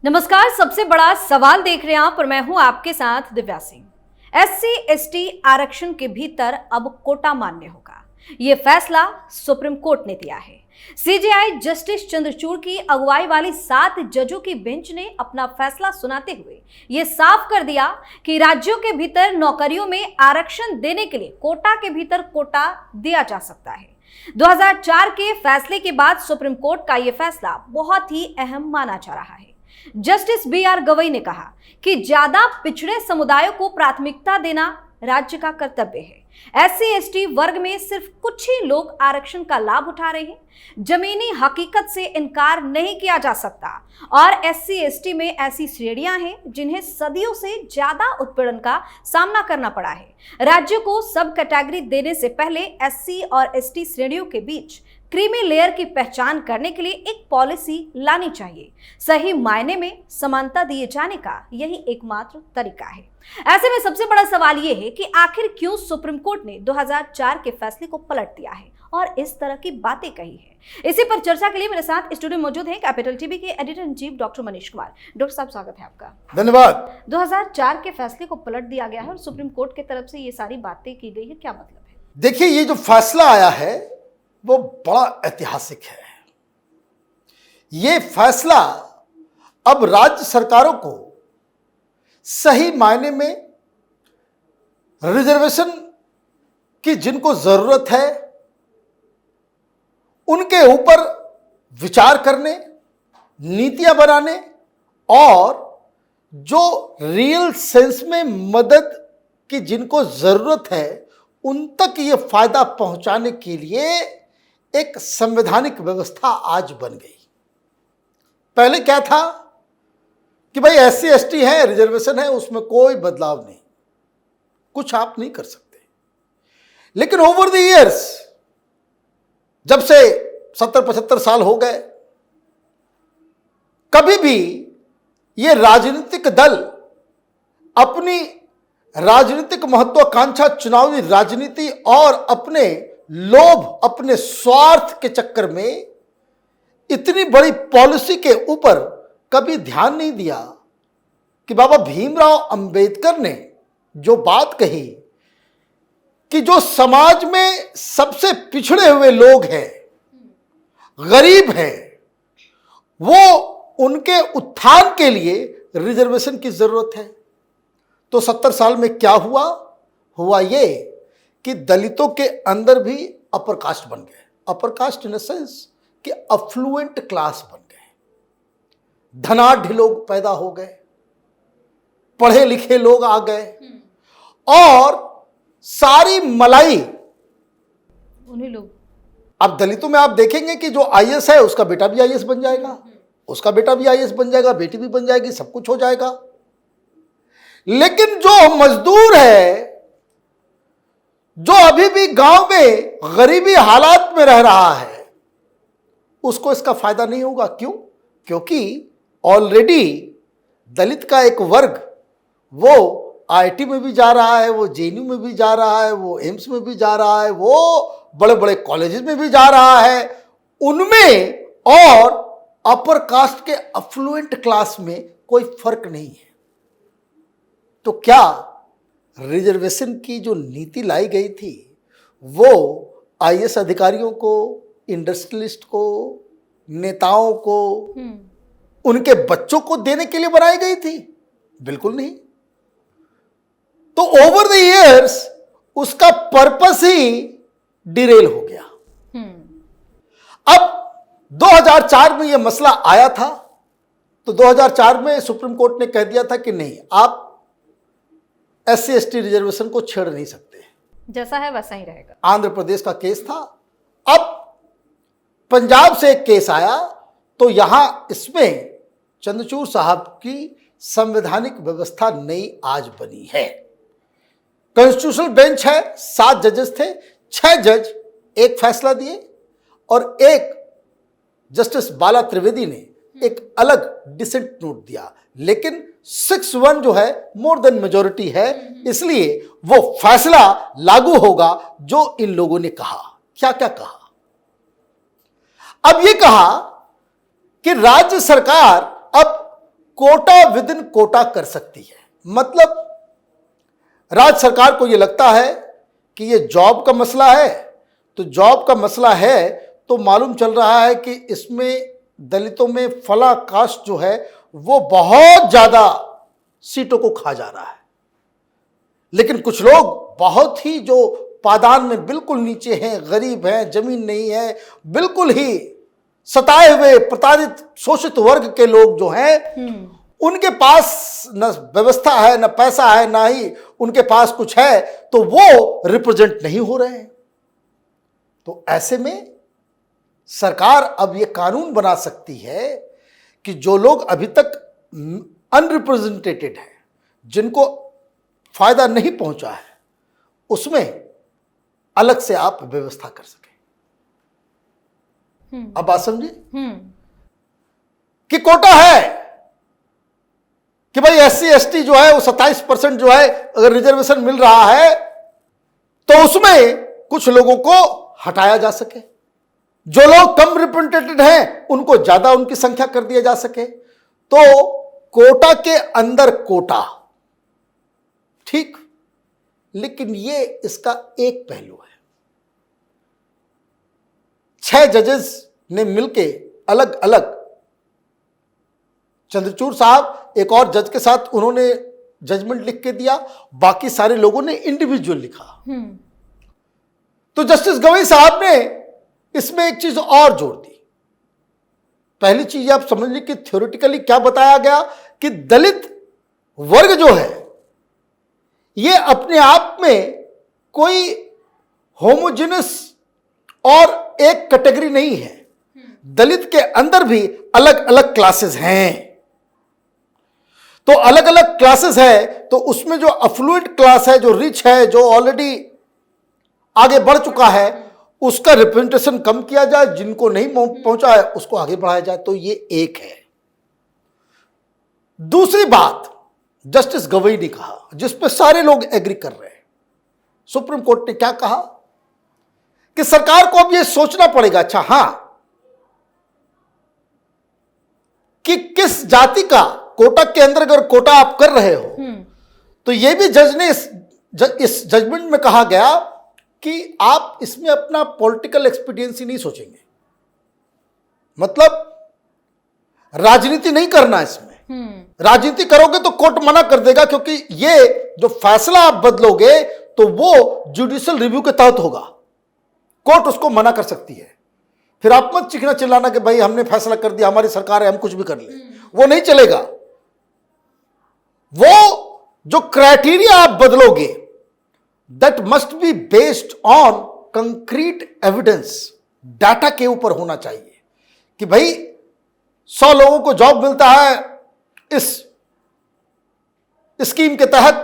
नमस्कार, सबसे बड़ा सवाल देख रहे हैं आप और मैं हूं आपके साथ दिव्या सिंह। एससी एसटी आरक्षण के भीतर अब कोटा मान्य होगा। यह फैसला सुप्रीम कोर्ट ने दिया है। सीजेआई जस्टिस चंद्रचूड़ की अगुवाई वाली 7 जजों की बेंच ने अपना फैसला सुनाते हुए यह साफ कर दिया कि राज्यों के भीतर नौकरियों में आरक्षण देने के लिए कोटा के भीतर कोटा दिया जा सकता है। 2004 के फैसले के बाद सुप्रीम कोर्ट का यह फैसला बहुत ही अहम माना जा रहा है। जस्टिस BR गवई ने कहा कि ज्यादा पिछड़े समुदायों को प्राथमिकता देना राज्य का कर्तव्य है। एससी एसटी वर्ग में सिर्फ कुछ ही लोग आरक्षण का लाभ उठा रहे हैं। जमीनी हकीकत से इनकार नहीं किया जा सकता और एससी एसटी में ऐसी श्रेणियां हैं जिन्हें सदियों से ज्यादा उत्पीड़न का सामना करना पड़ा है। राज्य को सब कैटेगरी देने से पहले एससी और एसटी श्रेणियों के बीच क्रीमी लेयर की पहचान करने के लिए एक पॉलिसी लानी चाहिए। सही मायने में समानता दिए जाने का यही एकमात्र तरीका है। ऐसे में सबसे बड़ा सवाल यह है कि आखिर क्यों सुप्रीम कोर्ट ने 2004 के फैसले को पलट दिया है और इस तरह की बातें कही है। इसी पर चर्चा के लिए मेरे साथ स्टूडियो मौजूद हैं कैपिटल टीवी के editor in chief doctor Manish Kumar. Doctor साहब, स्वागत है आपका। धन्यवाद। 2004 के फैसले को पलट दिया गया है और सुप्रीम कोर्ट की तरफ से ये सारी बातें की गई है, क्या मतलब है? देखिए, ये जो फैसला आया है वो बड़ा ऐतिहासिक है। ये फैसला अब राज्य सरकारों को सही मायने में रिजर्वेशन की जिनको जरूरत है उनके ऊपर विचार करने, नीतियां बनाने और जो रियल सेंस में मदद की जिनको जरूरत है उन तक ये फायदा पहुंचाने के लिए एक संवैधानिक व्यवस्था आज बन गई। पहले क्या था कि भाई एससी एसटी है, रिजर्वेशन है, उसमें कोई बदलाव नहीं, कुछ आप नहीं कर सकते। लेकिन ओवर द इयर्स, जब से 70-75 साल हो गए, कभी भी ये राजनीतिक दल अपनी राजनीतिक महत्वाकांक्षा, चुनावी राजनीति और अपने लोभ, अपने स्वार्थ के चक्कर में इतनी बड़ी पॉलिसी के ऊपर कभी ध्यान नहीं दिया कि बाबा भीमराव अंबेडकर ने जो बात कही कि जो समाज में सबसे पिछड़े हुए लोग हैं, गरीब हैं, वो उनके उत्थान के लिए रिजर्वेशन की जरूरत है। तो 70 साल में क्या हुआ ये कि दलितों के अंदर भी अपर कास्ट बन गए। Upper caste in the sense कि अफ्लुएंट क्लास बन गए, धनाढ़ लोग पैदा हो गए, पढ़े लिखे लोग आ गए और सारी मलाई उन्हीं लोग। अब दलितों में आप देखेंगे कि जो आईएएस है उसका बेटा भी आईएएस बन जाएगा, उसका बेटा भी आईएएस बन जाएगा, बेटी भी बन जाएगी, सब कुछ हो जाएगा। लेकिन जो मजदूर है, जो अभी भी गांव में गरीबी हालात में रह रहा है, उसको इसका फायदा नहीं होगा। क्यों? क्योंकि ऑलरेडी दलित का एक वर्ग वो आईआईटी में भी जा रहा है, वो जेएनयू में भी जा रहा है, वो एम्स में भी जा रहा है, वो बड़े बड़े कॉलेजेस में भी जा रहा है। उनमें और अपर कास्ट के अफ्लुएंट क्लास में कोई फर्क नहीं है। तो क्या रिजर्वेशन की जो नीति लाई गई थी वो आईएएस अधिकारियों को, इंडस्ट्रियलिस्ट को, नेताओं को, उनके बच्चों को देने के लिए बनाई गई थी? बिल्कुल नहीं। तो ओवर द इयर्स उसका पर्पस ही डिरेल हो गया। अब 2004 में यह मसला आया था तो 2004 में सुप्रीम कोर्ट ने कह दिया था कि नहीं, आप एससी एसटी रिजर्वेशन को छेड़ नहीं सकते, जैसा है वैसा ही रहेगा। आंध्र प्रदेश का केस था। अब पंजाब से एक केस आया तो यहां इसमें चंद्रचूड़ साहब की संवैधानिक व्यवस्था नई आज बनी है। कॉन्स्टिट्यूशनल बेंच है, 7 जजेस थे, 6 जज एक फैसला दिए और एक जस्टिस बाला त्रिवेदी ने एक अलग डिसेंट नोट दिया। लेकिन 6-1 जो है मोर देन मेजॉरिटी है, इसलिए वो फैसला लागू होगा जो इन लोगों ने कहा। क्या क्या कहा? अब ये कहा कि राज्य सरकार अब कोटा विद इन कोटा कर सकती है। मतलब राज्य सरकार को यह लगता है कि यह जॉब का मसला है, तो जॉब का मसला है तो मालूम चल रहा है कि इसमें दलितों में फला कास्ट जो है वो बहुत ज्यादा सीटों को खा जा रहा है। लेकिन कुछ लोग बहुत ही जो पादान में बिल्कुल नीचे हैं, गरीब हैं, जमीन नहीं है, बिल्कुल ही सताए हुए प्रताड़ित शोषित वर्ग के लोग जो हैं उनके पास न व्यवस्था है, न पैसा है, ना ही उनके पास कुछ है, तो वो रिप्रेजेंट नहीं हो रहे हैं। तो ऐसे में सरकार अब ये कानून बना सकती है कि जो लोग अभी तक अनरिप्रेजेंटेटेड हैं, जिनको फायदा नहीं पहुंचा है, उसमें अलग से आप व्यवस्था कर सकें। अब बात समझे कि कोटा है कि भाई SC ST जो है वो 27% जो है अगर रिजर्वेशन मिल रहा है तो उसमें कुछ लोगों को हटाया जा सके, जो लोग कम रिप्रेजेंटेटेड हैं उनको ज्यादा उनकी संख्या कर दिया जा सके। तो कोटा के अंदर कोटा, ठीक, लेकिन ये इसका एक पहलू है। 6 जजेस ने मिलके अलग अलग, चंद्रचूड़ साहब एक और जज के साथ उन्होंने जजमेंट लिख के दिया, बाकी सारे लोगों ने इंडिविजुअल लिखा। तो जस्टिस गवई साहब ने इसमें एक चीज और जोड़ दी। पहली चीज आप समझ लीजिए कि थ्योरेटिकली क्या बताया गया कि दलित वर्ग जो है ये अपने आप में कोई होमोजेनस और एक कैटेगरी नहीं है। दलित के अंदर भी अलग अलग क्लासेस हैं। तो अलग अलग क्लासेस है, तो उसमें जो अफ्लुएंट क्लास है, जो रिच है, जो ऑलरेडी आगे बढ़ चुका है, उसका रिप्रेजेंटेशन कम किया जाए, जिनको नहीं पहुंचा है उसको आगे बढ़ाया जाए। तो ये एक है। दूसरी बात जस्टिस गवई ने कहा, जिस पे सारे लोग एग्री कर रहे हैं, सुप्रीम कोर्ट ने क्या कहा कि सरकार को अब यह सोचना पड़ेगा, अच्छा हां, कि किस जाति का कोटा के अंदर अगर कोटा आप कर रहे हो, तो यह भी जज ने इस जजमेंट में कहा गया कि आप इसमें अपना पॉलिटिकल एक्सपीडियंसी नहीं सोचेंगे, मतलब राजनीति नहीं करना। इसमें राजनीति करोगे तो कोर्ट मना कर देगा, क्योंकि ये जो फैसला आप बदलोगे तो वो जुडिशियल रिव्यू के तहत होगा, कोर्ट उसको मना कर सकती है। फिर आप मत चिकना चिल्लाना कि भाई हमने फैसला कर दिया, हमारी सरकार है, हम कुछ भी कर ले, वो नहीं चलेगा। वो जो क्राइटेरिया आप बदलोगे that must be based on concrete evidence, data के ऊपर होना चाहिए कि भाई 100 लोगों को जॉब मिलता है इस स्कीम के तहत,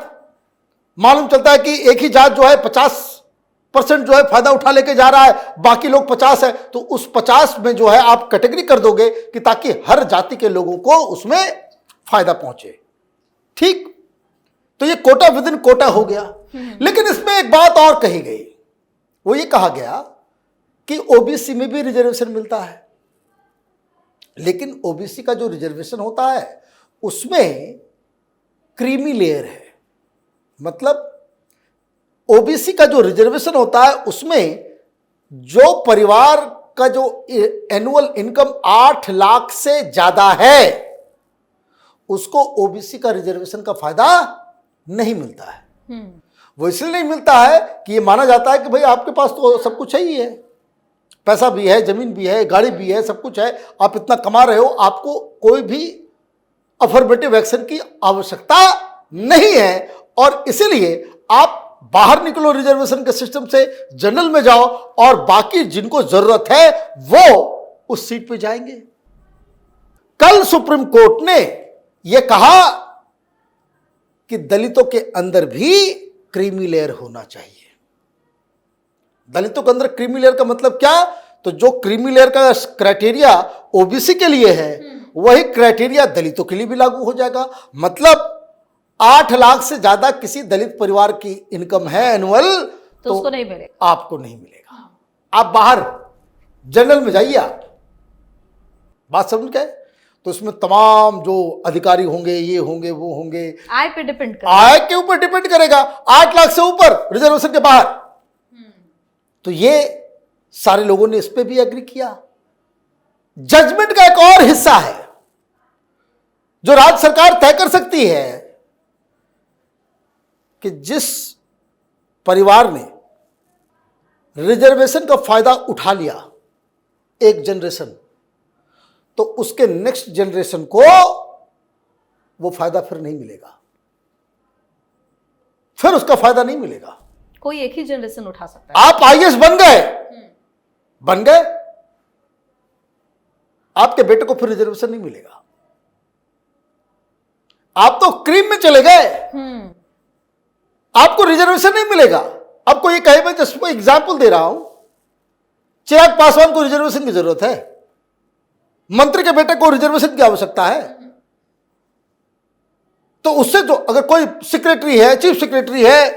मालूम चलता है कि एक ही जात जो है 50% जो है फायदा उठा लेके जा रहा है, बाकी लोग 50 है, तो उस 50 में जो है आप कैटेगरी कर दोगे कि ताकि हर जाति के लोगों को उसमें फायदा पहुंचे, ठीक। तो ये कोटा विद इन कोटा हो गया। लेकिन इसमें एक बात और कही गई, वो ये कहा गया कि ओबीसी में भी रिजर्वेशन मिलता है, लेकिन ओबीसी का जो रिजर्वेशन होता है उसमें क्रीमी लेयर है। मतलब ओबीसी का जो रिजर्वेशन होता है उसमें जो परिवार का जो एनुअल इनकम 8 लाख से ज्यादा है उसको ओबीसी का रिजर्वेशन का फायदा नहीं मिलता है। वो इसलिए नहीं मिलता है कि ये माना जाता है कि भाई आपके पास तो सब कुछ ही है, पैसा भी है, जमीन भी है, गाड़ी भी है, सब कुछ है, आप इतना कमा रहे हो, आपको कोई भी अफर्मेटिव एक्शन की आवश्यकता नहीं है, और इसीलिए आप बाहर निकलो रिजर्वेशन के सिस्टम से, जनरल में जाओ, और बाकी जिनको जरूरत है वो उस सीट पे जाएंगे। कल सुप्रीम कोर्ट ने यह कहा कि दलितों के अंदर भी क्रीमी लेयर होना चाहिए। दलितों के अंदर क्रीमी लेयर का मतलब क्या? तो जो क्रीमी लेयर का क्राइटेरिया ओबीसी के लिए है वही क्राइटेरिया दलितों के लिए भी लागू हो जाएगा। मतलब 8 लाख से ज्यादा किसी दलित परिवार की इनकम है एनुअल, तो उसको नहीं मिलेगा, आपको नहीं मिलेगा। आप बाहर जनरल में जाइए, आप बात समझ गए? तो इसमें तमाम जो अधिकारी होंगे, ये होंगे, वो होंगे, आय पे डिपेंड कर, आय के ऊपर डिपेंड करेगा। 8 लाख से ऊपर रिजर्वेशन के बाहर। तो ये सारे लोगों ने इस पे भी एग्री किया। जजमेंट का एक और हिस्सा है जो राज्य सरकार तय कर सकती है कि जिस परिवार ने रिजर्वेशन का फायदा उठा लिया एक जनरेशन, तो उसके नेक्स्ट जनरेशन को वो फायदा फिर नहीं मिलेगा, फिर उसका फायदा नहीं मिलेगा। कोई एक ही जनरेशन उठा सकता है। आप आईएएस बन गए, आपके बेटे को फिर रिजर्वेशन नहीं मिलेगा। आप तो क्रीम में चले गए, आपको रिजर्वेशन नहीं मिलेगा। आपको ये कहे, मैं जस्ट एग्जाम्पल दे रहा हूं, चिराग पासवान को रिजर्वेशन की जरूरत है, मंत्री के बेटे को रिजर्वेशन की आवश्यकता है। तो उससे जो अगर कोई सेक्रेटरी है, चीफ सेक्रेटरी है,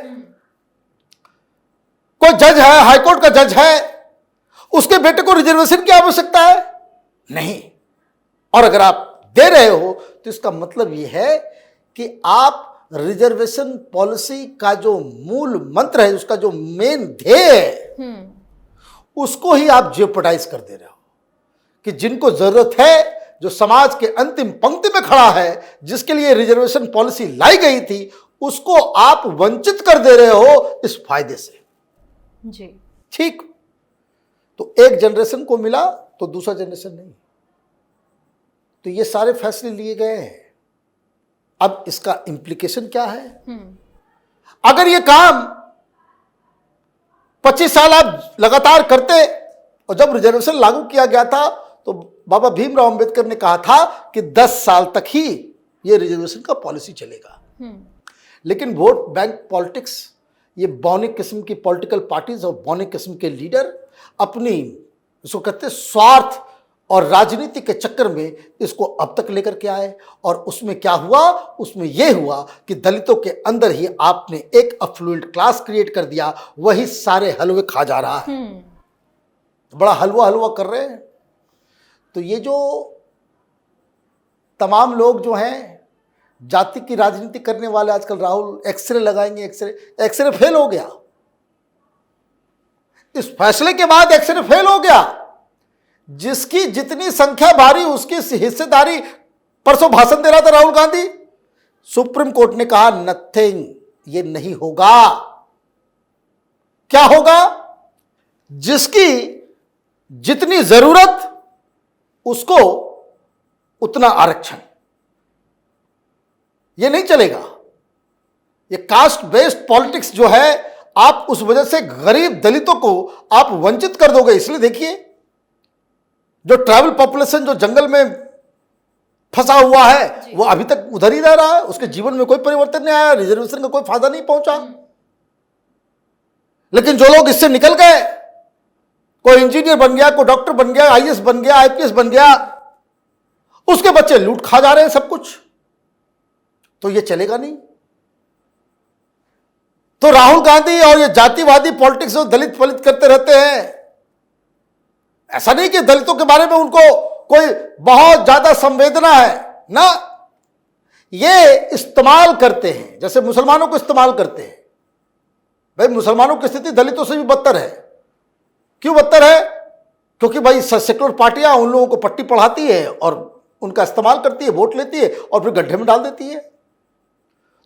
कोई जज है, हाईकोर्ट का जज है, उसके बेटे को रिजर्वेशन की आवश्यकता है नहीं। और अगर आप दे रहे हो तो इसका मतलब यह है कि आप रिजर्वेशन पॉलिसी का जो मूल मंत्र है, उसका जो मेन ध्येय है, उसको ही आप जेपटाइज कर दे रहे हो। कि जिनको जरूरत है, जो समाज के अंतिम पंक्ति में खड़ा है, जिसके लिए रिजर्वेशन पॉलिसी लाई गई थी, उसको आप वंचित कर दे रहे हो इस फायदे से जी। ठीक। तो एक जनरेशन को मिला तो दूसरा जनरेशन नहीं। तो ये सारे फैसले लिए गए हैं। अब इसका इंप्लीकेशन क्या है? अगर ये काम 25 साल आप लगातार करते, और जब रिजर्वेशन लागू किया गया था तो बाबा भीमराव अंबेडकर ने कहा था कि 10 साल तक ही ये रिजर्वेशन का पॉलिसी चलेगा। लेकिन वोट बैंक पॉलिटिक्स, ये बौने किस्म की पॉलिटिकल पार्टीज और बौने किस्म के लीडर अपनी इसको कहते हैं स्वार्थ और राजनीति के चक्कर में इसको अब तक लेकर के आए। और उसमें क्या हुआ? उसमें यह हुआ कि दलितों के अंदर ही आपने एक अफ्लुएंट क्लास क्रिएट कर दिया, वही सारे हलवे खा जा रहा है। बड़ा हलवा कर रहे हैं। तो ये जो तमाम लोग जो हैं जाति की राजनीति करने वाले, आजकल राहुल एक्सरे लगाएंगे, एक्सरे फेल हो गया। इस फैसले के बाद एक्सरे फेल हो गया। जिसकी जितनी संख्या भारी उसकी हिस्सेदारी। परसों भाषण दे रहा था राहुल गांधी, सुप्रीम कोर्ट ने कहा नथिंग, ये नहीं होगा। क्या होगा? जिसकी जितनी जरूरत उसको उतना आरक्षण। ये नहीं चलेगा। ये कास्ट बेस्ड पॉलिटिक्स जो है, आप उस वजह से गरीब दलितों को आप वंचित कर दोगे। इसलिए देखिए, जो ट्राइबल पॉपुलेशन जो जंगल में फंसा हुआ है, वो अभी तक उधर ही रह रहा है, उसके जीवन में कोई परिवर्तन नहीं आया, रिजर्वेशन का कोई फायदा नहीं पहुंचा। लेकिन जो लोग इससे निकल गए, कोई इंजीनियर बन गया, कोई डॉक्टर बन गया, आईएएस बन गया, आईपीएस बन गया, उसके बच्चे लूट खा जा रहे हैं सब कुछ। तो ये चलेगा नहीं। तो राहुल गांधी और ये जातिवादी पॉलिटिक्स जो दलित फलित करते रहते हैं, ऐसा नहीं कि दलितों के बारे में उनको कोई बहुत ज्यादा संवेदना है ना, ये इस्तेमाल करते हैं जैसे मुसलमानों को इस्तेमाल करते हैं। भाई मुसलमानों की स्थिति दलितों से भी बदतर है। क्यों बदतर है? क्योंकि भाई सेकुलर पार्टियां उन लोगों को पट्टी पढ़ाती है और उनका इस्तेमाल करती है, वोट लेती है और फिर गड्ढे में डाल देती है।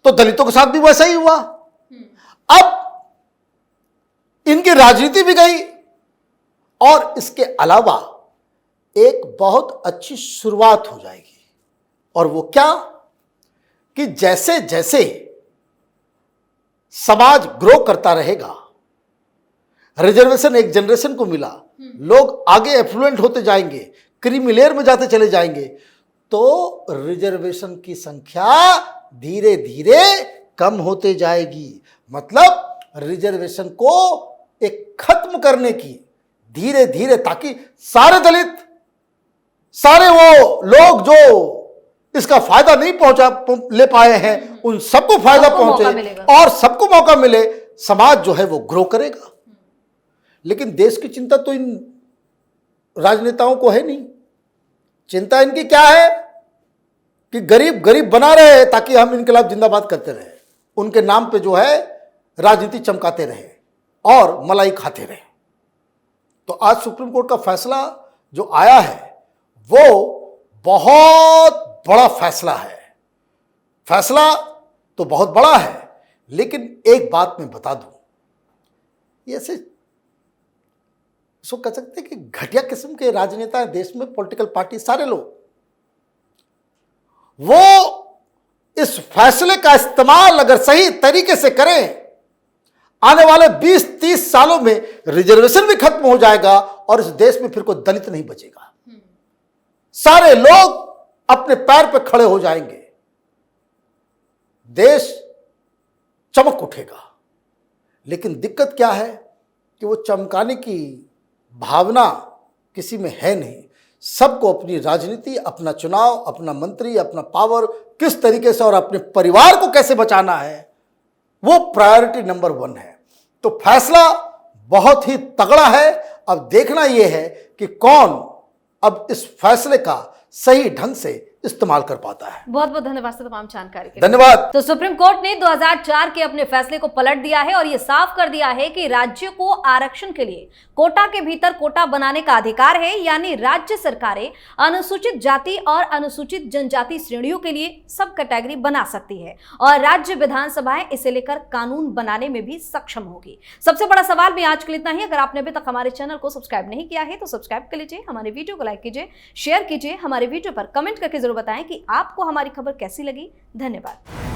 तो दलितों के साथ भी वैसा ही हुआ। अब इनकी राजनीति भी गई। और इसके अलावा एक बहुत अच्छी शुरुआत हो जाएगी। और वो क्या? कि जैसे जैसे समाज ग्रो करता रहेगा, रिजर्वेशन एक जनरेशन को मिला, लोग आगे एफ्लुएंट होते जाएंगे, क्रीमी लेयर में जाते चले जाएंगे, तो रिजर्वेशन की संख्या धीरे धीरे कम होते जाएगी। मतलब रिजर्वेशन को एक खत्म करने की धीरे धीरे, ताकि सारे दलित, सारे वो लोग जो इसका फायदा नहीं ले पाए हैं, उन सबको फायदा पहुंचे और सबको मौका मिले। समाज जो है वो ग्रो करेगा। लेकिन देश की चिंता तो इन राजनेताओं को है नहीं। चिंता इनकी क्या है? कि गरीब गरीब बना रहे ताकि हम इनकलाब जिंदाबाद करते रहे, उनके नाम पे जो है राजनीति चमकाते रहे और मलाई खाते रहे। तो आज सुप्रीम कोर्ट का फैसला जो आया है वो बहुत बड़ा फैसला है। फैसला तो बहुत बड़ा है, लेकिन एक बात मैं बता दूं, ये ऐसे इसको कह सकते हैं कि घटिया किस्म के राजनेता हैं देश में, पॉलिटिकल पार्टी, सारे लोग, वो इस फैसले का इस्तेमाल अगर सही तरीके से करें, आने वाले 20-30 सालों में रिजर्वेशन भी खत्म हो जाएगा और इस देश में फिर कोई दलित नहीं बचेगा। सारे लोग अपने पैर पर खड़े हो जाएंगे, देश चमक उठेगा। लेकिन दिक्कत क्या है कि वो चमकाने की भावना किसी में है नहीं। सबको अपनी राजनीति, अपना चुनाव, अपना मंत्री, अपना पावर किस तरीके से और अपने परिवार को कैसे बचाना है, वो प्रायोरिटी नंबर 1 है। तो फैसला बहुत ही तगड़ा है। अब देखना यह है कि कौन अब इस फैसले का सही ढंग से इस्तेमाल कर पाता है। बहुत बहुत धन्यवाद सर तमाम जानकारी के लिए। धन्यवाद। तो सुप्रीम कोर्ट ने 2004 के अपने फैसले को पलट दिया है और यह साफ कर दिया है कि राज्य को आरक्षण के लिए कोटा के भीतर कोटा बनाने का अधिकार है, यानी राज्य सरकारें अनुसूचित जाति और अनुसूचित जनजाति श्रेणियों के लिए सब कैटेगरी बना सकती है और राज्य विधानसभाएं इसे लेकर कानून बनाने में भी सक्षम होगी। सबसे बड़ा सवाल भी आज के लिए इतना ही। अगर आपने अभी तक हमारे चैनल को सब्सक्राइब नहीं किया है तो सब्सक्राइब कर लीजिए, हमारे वीडियो को लाइक कीजिए, शेयर कीजिए, हमारे वीडियो पर कमेंट करके जरूर बताएं कि आपको हमारी खबर कैसी लगी। धन्यवाद।